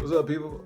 What's up, people?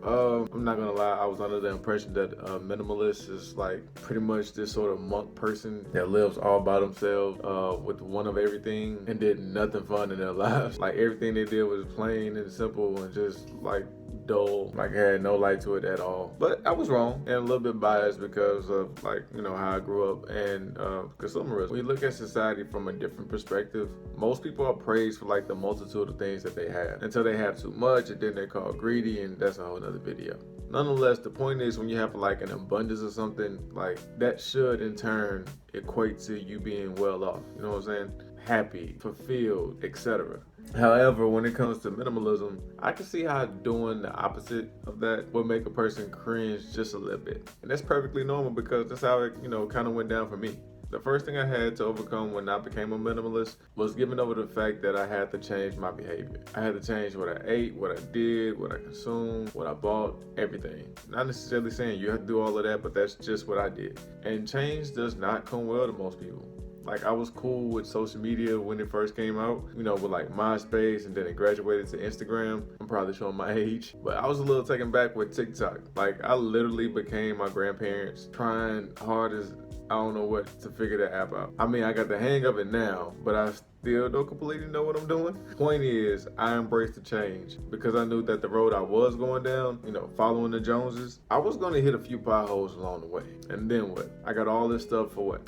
I'm not gonna lie, I was under the impression that minimalist is like pretty much this sort of monk person that lives all by themselves with one of everything and did nothing fun in their lives. Like everything they did was plain and simple and just like dull, like had no light to it at all. But I was wrong and a little bit biased because of like, how I grew up and consumerism. When you look at society from a different perspective, most people are praised for like the multitude of things that they have until they have too much and then they're called greedy, and that's a whole nother video. Nonetheless, the point is when you have like an abundance of something, like that should in turn equate to you being well off. You know what I'm saying? Happy, fulfilled, etc. However, when it comes to minimalism, I can see how doing the opposite of that would make a person cringe just a little bit. And that's perfectly normal because that's how it, kind of went down for me. The first thing I had to overcome when I became a minimalist was giving over the fact that I had to change my behavior. I had to change what I ate, what I did, what I consumed, what I bought, everything. Not necessarily saying you have to do all of that, but that's just what I did. And change does not come well to most people. Like I was cool with social media when it first came out, with like MySpace, and then it graduated to Instagram. I'm probably showing my age, but I was a little taken back with TikTok. Like I literally became my grandparents, trying hard as I don't know what to figure that app out. I mean, I got the hang of it now, but I still don't completely know what I'm doing. Point is, I embraced the change because I knew that the road I was going down, following the Joneses, I was going to hit a few potholes along the way. And then what? I got all this stuff for what?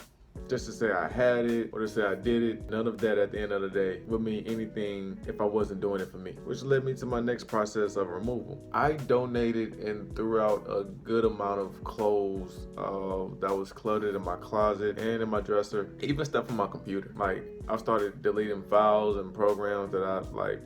Just to say I had it or to say I did it. None of that at the end of the day would mean anything if I wasn't doing it for me, which led me to my next process of removal. I donated and threw out a good amount of clothes that was cluttered in my closet and in my dresser, even stuff on my computer. Like I started deleting files and programs that I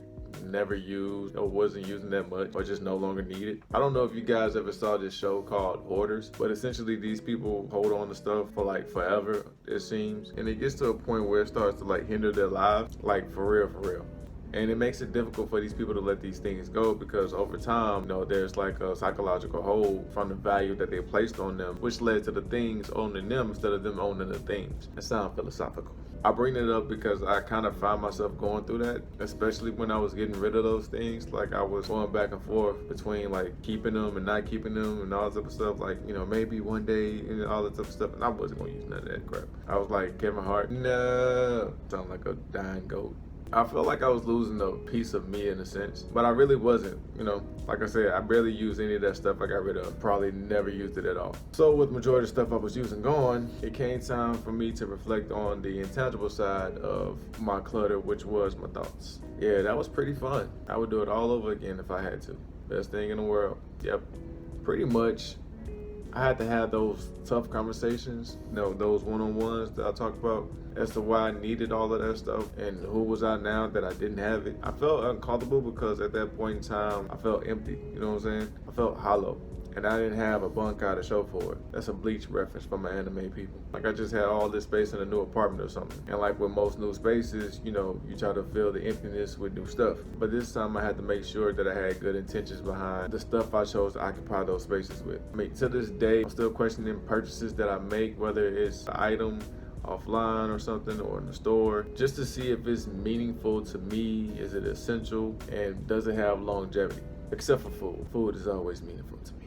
never used or wasn't using that much or just no longer needed. I don't know if you guys ever saw this show called Hoarders, but essentially these people hold on to stuff for like forever, it seems, and it gets to a point where it starts to hinder their lives, like for real. And it makes it difficult for these people to let these things go because over time, there's like a psychological hold from the value that they placed on them, which led to the things owning them instead of them owning the things. That sounds philosophical. I bring it up because I kind of find myself going through that, especially when I was getting rid of those things. Like I was going back and forth between like keeping them and not keeping them and all that type of stuff. Like, maybe one day and all that type of stuff. And I wasn't going to use none of that crap. I was like, Kevin Hart, no. Sound like a dying goat. I felt like I was losing a piece of me in a sense, but I really wasn't. Like I said, I barely used any of that stuff I got rid of. Probably never used it at all. So with majority of stuff I was using gone, it came time for me to reflect on the intangible side of my clutter, which was my thoughts. Yeah, that was pretty fun. I would do it all over again if I had to. Best thing in the world. Yep. Pretty much, I had to have those tough conversations, those one-on-ones that I talked about as to why I needed all of that stuff and who was I now that I didn't have it. I felt uncomfortable because at that point in time, I felt empty, you know what I'm saying? I felt hollow. And I didn't have a bunk out to show for it. That's a Bleach reference for my anime people. Like I just had all this space in a new apartment or something. And like with most new spaces, you try to fill the emptiness with new stuff. But this time I had to make sure that I had good intentions behind the stuff I chose to occupy those spaces with. I mean, to this day, I'm still questioning purchases that I make, whether it's an item offline or something or in the store, just to see if it's meaningful to me, is it essential, and does it have longevity? Except for food. Food is always meaningful to me.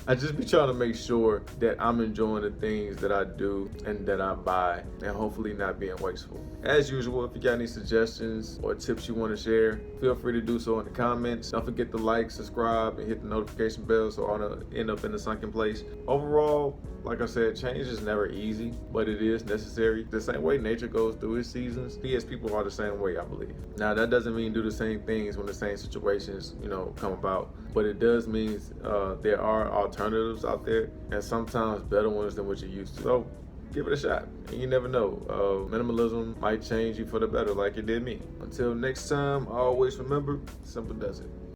I just be trying to make sure that I'm enjoying the things that I do and that I buy and hopefully not being wasteful. As usual, if you got any suggestions or tips you want to share, feel free to do so in the comments. Don't forget to like, subscribe, and hit the notification bell so I don't end up in the sunken place. Overall, like I said, change is never easy, but it is necessary. The same way nature goes through its seasons, we as people are the same way, I believe. Now, that doesn't mean do the same things when the same situations, come about, but it does mean there are alternatives out there, and sometimes better ones than what you're used to. So give it a shot, and you never know. Minimalism might change you for the better like it did me. Until next time, always remember, simple does it.